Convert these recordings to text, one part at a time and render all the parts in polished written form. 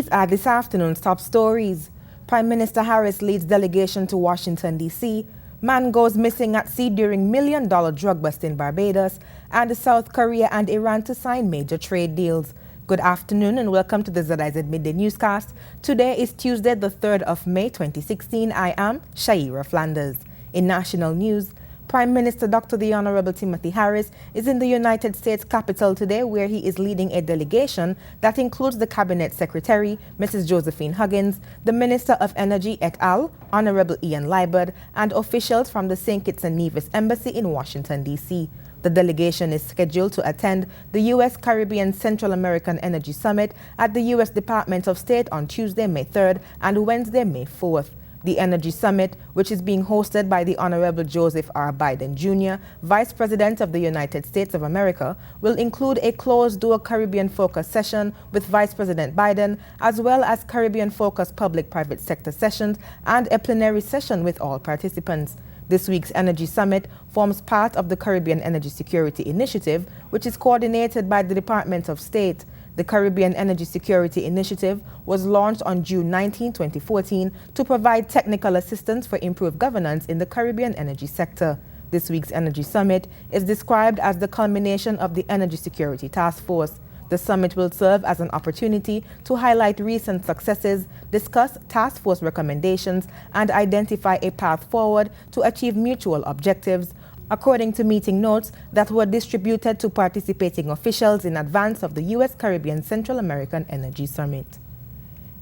These are this afternoon's top stories. Prime Minister Harris leads delegation to Washington, D.C. Man goes missing at sea during million-dollar drug bust in Barbados. And South Korea and Iran to sign major trade deals. Good afternoon and welcome to the ZIZ Midday Newscast. Today is Tuesday, the 3rd of May, 2016. I am Shaira Flanders. In national news, Prime Minister Dr. the Honorable Timothy Harris is in the United States Capitol today, where he is leading a delegation that includes the Cabinet Secretary, Mrs. Josephine Huggins, the Minister of Energy et al., Honorable Ian Liburd, and officials from the St. Kitts and Nevis Embassy in Washington, D.C. The delegation is scheduled to attend the U.S. Caribbean Central American Energy Summit at the U.S. Department of State on Tuesday, May 3rd and Wednesday, May 4th. The Energy Summit, which is being hosted by the Honorable Joseph R. Biden, Jr., Vice President of the United States of America, will include a closed-door Caribbean-focused session with Vice President Biden, as well as Caribbean-focused public-private sector sessions and a plenary session with all participants. This week's Energy Summit forms part of the Caribbean Energy Security Initiative, which is coordinated by the Department of State. The Caribbean Energy Security Initiative was launched on June 19, 2014 to provide technical assistance for improved governance in the Caribbean energy sector. This week's Energy Summit is described as the culmination of the Energy Security Task Force. The summit will serve as an opportunity to highlight recent successes, discuss task force recommendations, and identify a path forward to achieve mutual objectives, according to meeting notes that were distributed to participating officials in advance of the U.S. Caribbean Central American Energy Summit.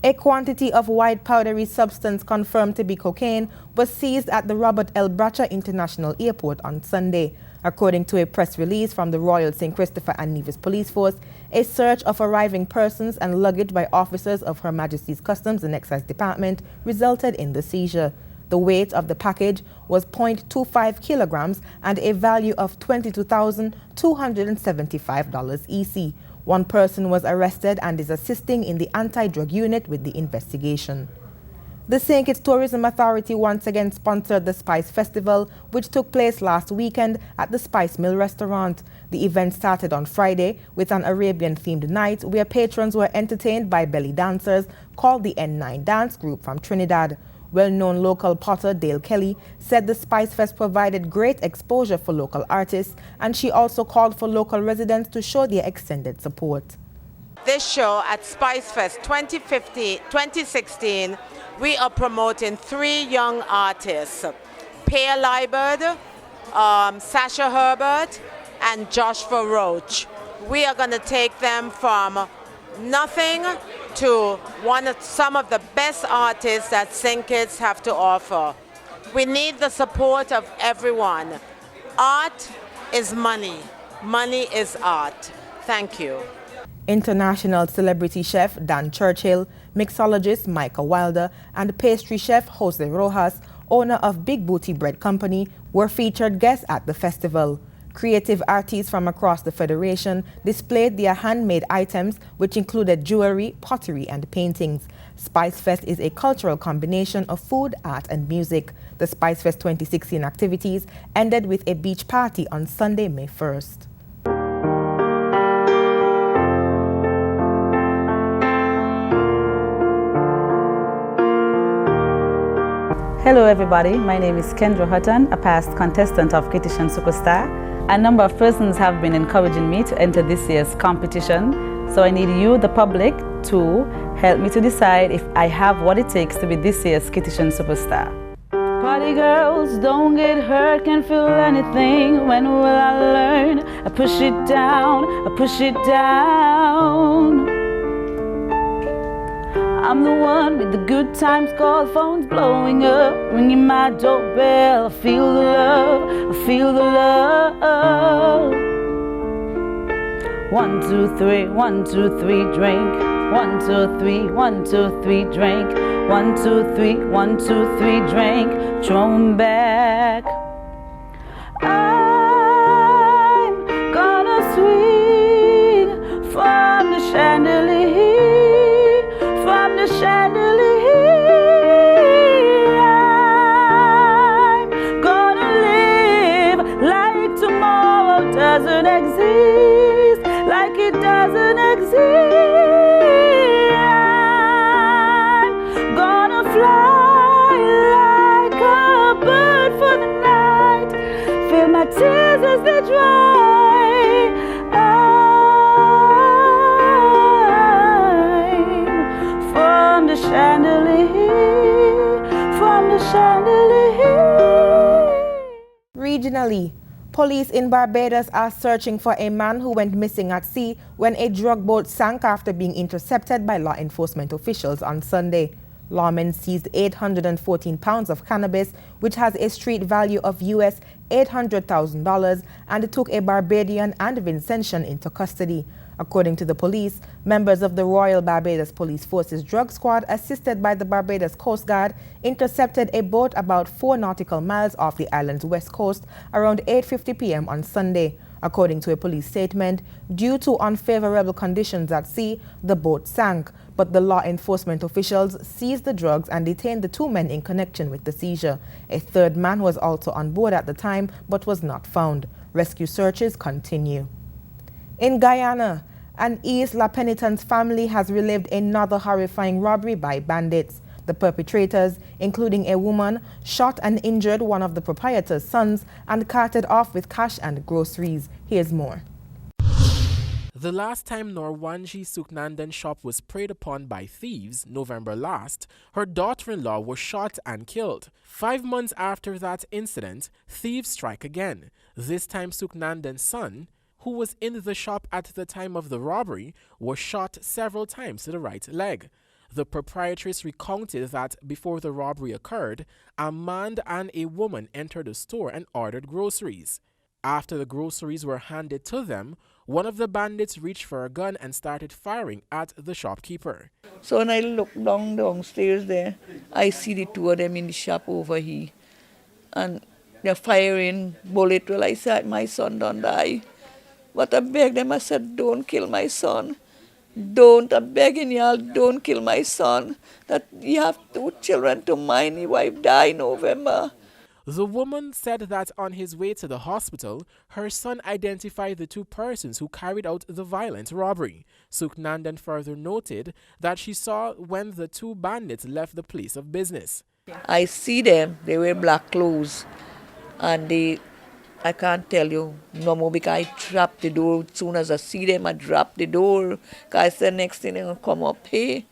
A quantity of white powdery substance confirmed to be cocaine was seized at the Robert L. Bracher International Airport on Sunday. According to a press release from the Royal St. Christopher and Nevis Police Force, a search of arriving persons and luggage by officers of Her Majesty's Customs and Excise Department resulted in the seizure. The weight of the package was 0.25 kilograms and a value of $22,275 EC. One person was arrested and is assisting in the anti-drug unit with the investigation. The St. Kitts Tourism Authority once again sponsored the Spice Festival, which took place last weekend at the Spice Mill restaurant. The event started on Friday with an Arabian-themed night where patrons were entertained by belly dancers called the N9 Dance Group from Trinidad. Well-known local potter Dale Kelly said the Spice Fest provided great exposure for local artists, and she also called for local residents to show their extended support. This show at Spice Fest 2016, we are promoting 3 young artists, Pear Liburd, Sasha Herbert, and Joshua Roach. We are going to take them from nothing to some of the best artists that St. Kitts have to offer. We need the support of everyone. Art is money. Money is art. Thank you. International celebrity chef Dan Churchill, mixologist Micah Wilder, and pastry chef Jose Rojas, owner of Big Booty Bread Company, were featured guests at the festival. Creative artists from across the Federation displayed their handmade items, which included jewelry, pottery, and paintings. Spice Fest is a cultural combination of food, art, and music. The Spice Fest 2016 activities ended with a beach party on Sunday, May 1st. Hello everybody, my name is Kendra Hutton, a past contestant of Kitchen Superstar. A number of persons have been encouraging me to enter this year's competition, so I need you, the public, to help me to decide if I have what it takes to be this year's Kitchen Superstar. Party girls, don't get hurt, can't feel anything. When will I learn? I push it down, I push it down. I'm the one with the good times, call phones blowing up, ringing my doorbell. I feel the love, I feel the love. 1, 2, 3, 1, 2, 3, drink. 1, 2, 3, 1, 2, 3, drink. 1, 2, 3, 1, 2, 3, drink. Throw 'em back. I'm gonna swing from the chandelier. From the chandelier, I'm gonna live like tomorrow doesn't exist, like it doesn't exist. the tears as they dry. I'm from the chandelier, from the chandelier. Regionally, police in Barbados are searching for a man who went missing at sea when a drug boat sank after being intercepted by law enforcement officials on Sunday. Lawmen seized 814 pounds of cannabis, which has a street value of US $800,000, and took a Barbadian and Vincentian into custody. According to the police, members of the Royal Barbados Police Force's drug squad, assisted by the Barbados Coast Guard, intercepted a boat about 4 nautical miles off the island's west coast around 8:50 p.m. on Sunday. According to a police statement, due to unfavorable conditions at sea, the boat sank, but the law enforcement officials seized the drugs and detained the 2 men in connection with the seizure. A 3rd man was also on board at the time but was not found. Rescue searches continue. In Guyana, an East La Penitence family has relived another horrifying robbery by bandits. The perpetrators, including a woman, shot and injured one of the proprietor's sons and carted off with cash and groceries. Here's more. The last time Norwanji Suknandan's shop was preyed upon by thieves, November last, her daughter-in-law was shot and killed. 5 months after that incident, thieves strike again. This time Suknandan's son, who was in the shop at the time of the robbery, was shot several times to the right leg. The proprietress recounted that before the robbery occurred, a man and a woman entered the store and ordered groceries. After the groceries were handed to them, one of the bandits reached for a gun and started firing at the shopkeeper. So when I look downstairs there, I see the 2 of them in the shop over here. And they're firing bullet. Well, I said, my son don't die. But I begged them, I said, don't kill my son. Don't, I'm begging y'all, don't kill my son. That you have 2 children to mind. His wife died in November. The woman said that on his way to the hospital, her son identified the 2 persons who carried out the violent robbery. Suknandan further noted that she saw when the 2 bandits left the place of business. I see them, they wear black clothes. And I can't tell you no more because I trap the door. As soon as I see them, I drop the door. Because I said next thing they're going to come up here.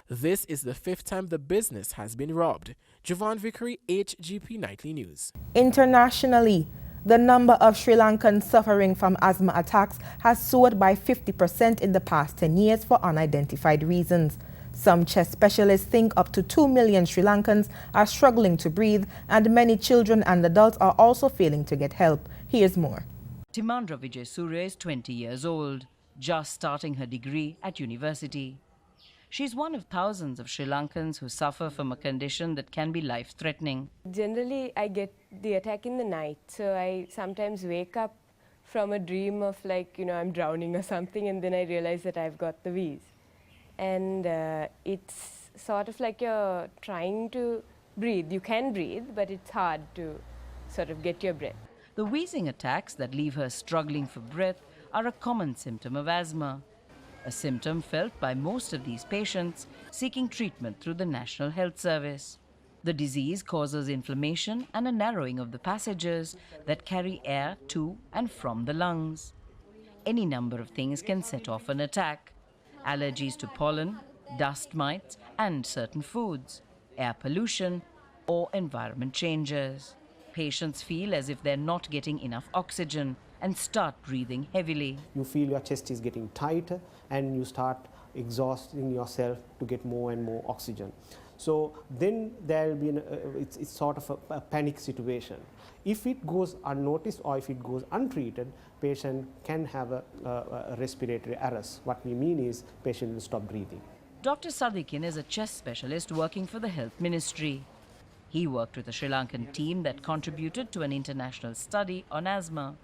This is the 5th time the business has been robbed. Javon Vickery, HGP Nightly News. Internationally, the number of Sri Lankans suffering from asthma attacks has soared by 50% in the past 10 years for unidentified reasons. Some chest specialists think up to 2 million Sri Lankans are struggling to breathe, and many children and adults are also failing to get help. Here's more. Timandra Vijay Surya is 20 years old, just starting her degree at university. She's one of thousands of Sri Lankans who suffer from a condition that can be life-threatening. Generally, I get the attack in the night, so I sometimes wake up from a dream of I'm drowning or something, and then I realize that I've got the wheeze. And it's sort of like you're trying to breathe. You can breathe, but it's hard to sort of get your breath. The wheezing attacks that leave her struggling for breath are a common symptom of asthma, a symptom felt by most of these patients seeking treatment through the National Health Service. The disease causes inflammation and a narrowing of the passages that carry air to and from the lungs. Any number of things can set off an attack. Allergies to pollen, dust mites, and certain foods, air pollution, or environment changes. Patients feel as if they're not getting enough oxygen and start breathing heavily. You feel your chest is getting tighter and you start exhausting yourself to get more and more oxygen. So then there will be it's sort of a panic situation. If it goes unnoticed or if it goes untreated, patient can have a respiratory arrest. What we mean is patient will stop breathing. Dr. Sadikin is a chest specialist working for the Health Ministry. He worked with a Sri Lankan team that contributed to an international study on asthma.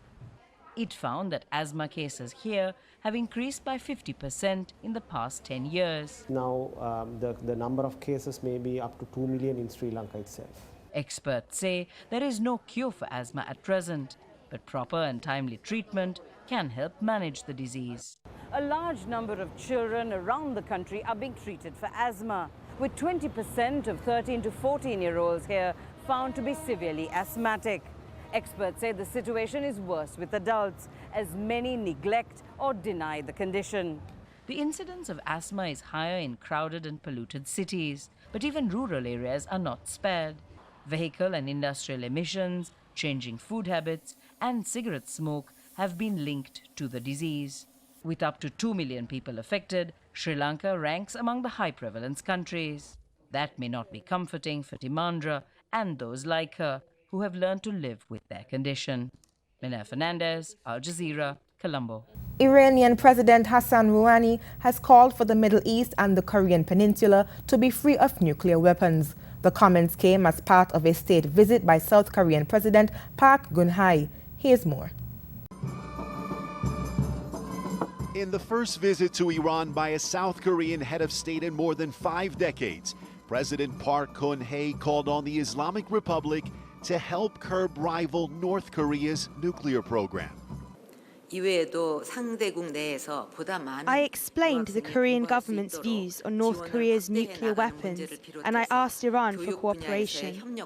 It found that asthma cases here have increased by 50% in the past 10 years. Now the number of cases may be up to 2 million in Sri Lanka itself. Experts say there is no cure for asthma at present, but proper and timely treatment can help manage the disease. A large number of children around the country are being treated for asthma, with 20% of 13 to 14-year-olds here found to be severely asthmatic. Experts say the situation is worse with adults, as many neglect or deny the condition. The incidence of asthma is higher in crowded and polluted cities, but even rural areas are not spared. Vehicle and industrial emissions, changing food habits, and cigarette smoke have been linked to the disease. With up to 2 million people affected, Sri Lanka ranks among the high-prevalence countries. That may not be comforting for Timandra and those like her who have learned to live with their condition. Mina Fernandez, Al Jazeera, Colombo. Iranian President Hassan Rouhani has called for the Middle East and the Korean Peninsula to be free of nuclear weapons. The comments came as part of a state visit by South Korean President Park Geun-hye. Here's more. In the first visit to Iran by a South Korean head of state in more than 5 decades, President Park Geun-hye called on the Islamic Republic to help curb rival North Korea's nuclear program. I explained the Korean government's views on North Korea's nuclear weapons, and I asked Iran for cooperation.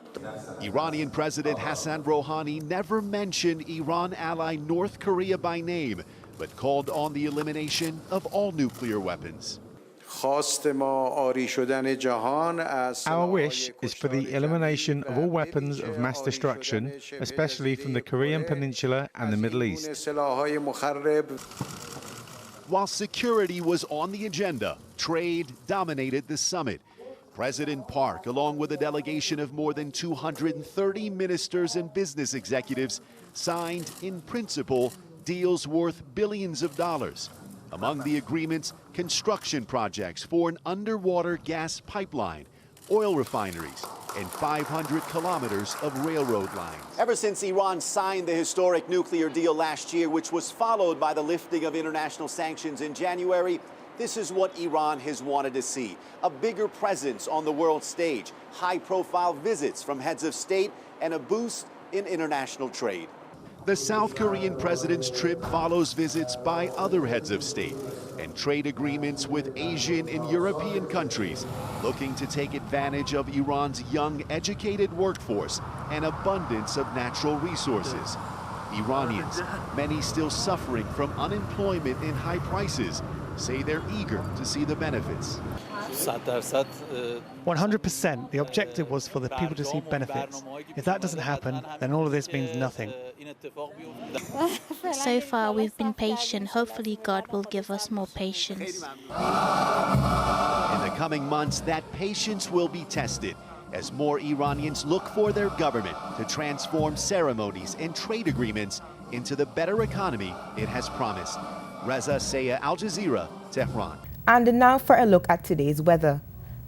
Iranian President Hassan Rouhani never mentioned Iran ally North Korea by name, but called on the elimination of all nuclear weapons. Our wish is for the elimination of all weapons of mass destruction, especially from the Korean Peninsula and the Middle East. While security was on the agenda, trade dominated the summit. President Park, along with a delegation of more than 230 ministers and business executives, signed, in principle, deals worth billions of dollars. Among the agreements, construction projects for an underwater gas pipeline, oil refineries, and 500 kilometers of railroad lines. Ever since Iran signed the historic nuclear deal last year, which was followed by the lifting of international sanctions in January, this is what Iran has wanted to see: a bigger presence on the world stage, high-profile visits from heads of state, and a boost in international trade. The South Korean president's trip follows visits by other heads of state and trade agreements with Asian and European countries looking to take advantage of Iran's young, educated workforce and abundance of natural resources. Iranians, many still suffering from unemployment and high prices, say they're eager to see the benefits. 100%. The objective was for the people to see benefits. If that doesn't happen, then all of this means nothing. So far, we've been patient. Hopefully, God will give us more patience. In the coming months, that patience will be tested as more Iranians look for their government to transform ceremonies and trade agreements into the better economy it has promised. Reza Sayah, Al Jazeera, Tehran. And now for a look at today's weather.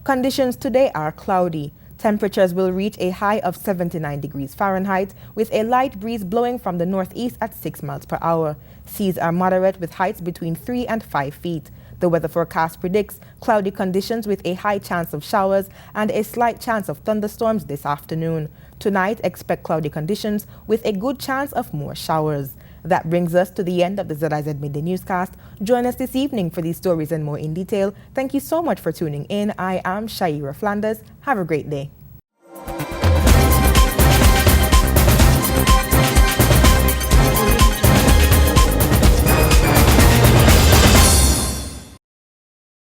Conditions today are cloudy. Temperatures will reach a high of 79 degrees Fahrenheit with a light breeze blowing from the northeast at 6 miles per hour. Seas are moderate with heights between 3 and 5 feet. The weather forecast predicts cloudy conditions with a high chance of showers and a slight chance of thunderstorms this afternoon. Tonight, expect cloudy conditions with a good chance of more showers. That brings us to the end of the ZIZ Midday Newscast. Join us this evening for these stories and more in detail. Thank you so much for tuning in. I am Shaira Flanders. Have a great day.